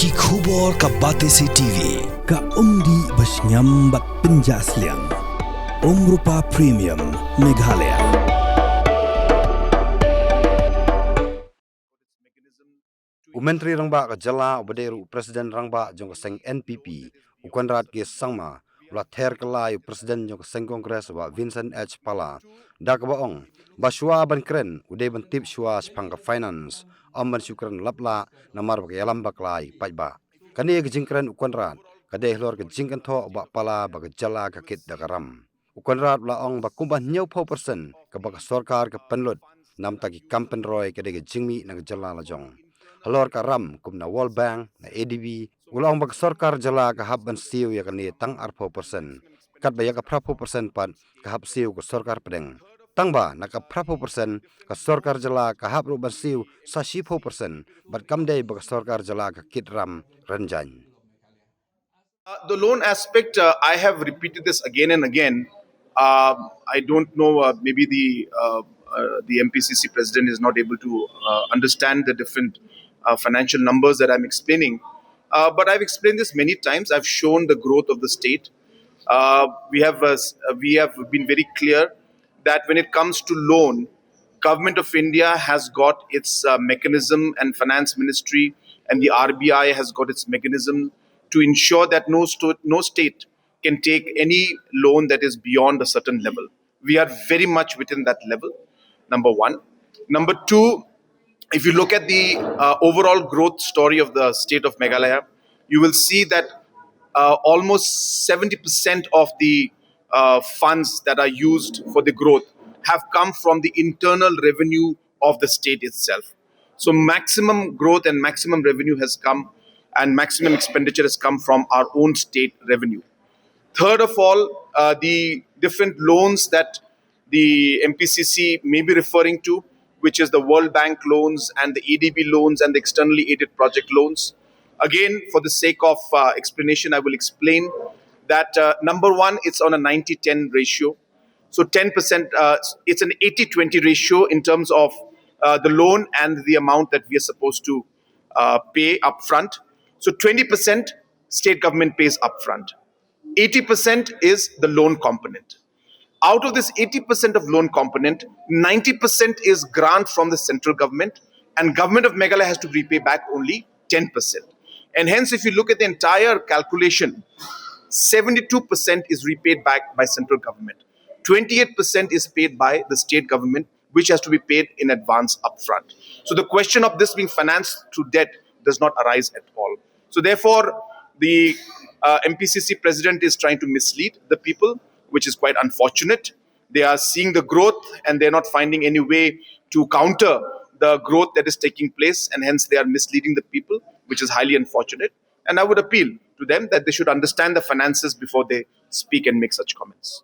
Ki khubor ka Batesi TV ka umdi basnyam bat penjasliang. Rupa Premium Meghalaya. Menteri rangba ka jala obaderu Presiden rangba jong seng NPP Conrad ke sangma ula Ther Kylla Presiden jong seng Kongres wa Vincent H Pala dak baong ba Shuwa ban Kren ude ban tip Shuwa Shaphang ka finance amban syukran lapla namar ba yalam baklai pajba kani ke jingkren Conrad kade hlor ke jingkan tho ba Pala ba ka jala ka kit dakaram Conrad la ong ba kumba nyau 4% ka ba sarkar ka penlut nam taki kampen roy kade ke jingmi na jala la jong halor ka ram kumna World Bank na ADB ulang bak sarkar jala ka habban siu ya kani tang ar 4% kat ba ya ka 4% pat ka hab siu ka sarkar pedeng tang ba na ka 4% ka sarkar jala ka hab ru ban siu sa 4% bat kam dei ba sarkar jala ka kit ram ranjan. The loan aspect, I have repeated this again and again. I don't know, maybe the MPCC president is not able to understand the different financial numbers that I'm explaining. But I've explained this many times. I've shown the growth of the state. We have been very clear that when it comes to loan, Government of India has got its mechanism, and Finance Ministry and the RBI has got its mechanism to ensure that no state can take any loan that is beyond a certain level. We are very much within that level, number one. Number two, if you look at the overall growth story of the state of Meghalaya, you will see that almost 70% of the funds that are used for the growth have come from the internal revenue of the state itself. So maximum growth and maximum revenue has come, and maximum expenditure has come from our own state revenue. Third of all, the different loans that the MPCC may be referring to, which is the World Bank loans and the ADB loans and the externally aided project loans. Again, for the sake of explanation, I will explain that number one, it's on a 90-10 ratio. So 10%, it's an 80-20 ratio in terms of the loan and the amount that we are supposed to pay upfront. So 20% state government pays upfront. 80% is the loan component. Out of this 80% of loan component, 90% is grant from the central government, and government of Meghalaya has to repay back only 10%. And hence, if you look at the entire calculation, 72% is repaid back by central government. 28% is paid by the state government, which has to be paid in advance upfront. So the question of this being financed through debt does not arise at all. So therefore, the MPCC president is trying to mislead the people, which is quite unfortunate. They are seeing the growth and they're not finding any way to counter the growth that is taking place, and hence they are misleading the people, which is highly unfortunate. And I would appeal to them that they should understand the finances before they speak and make such comments.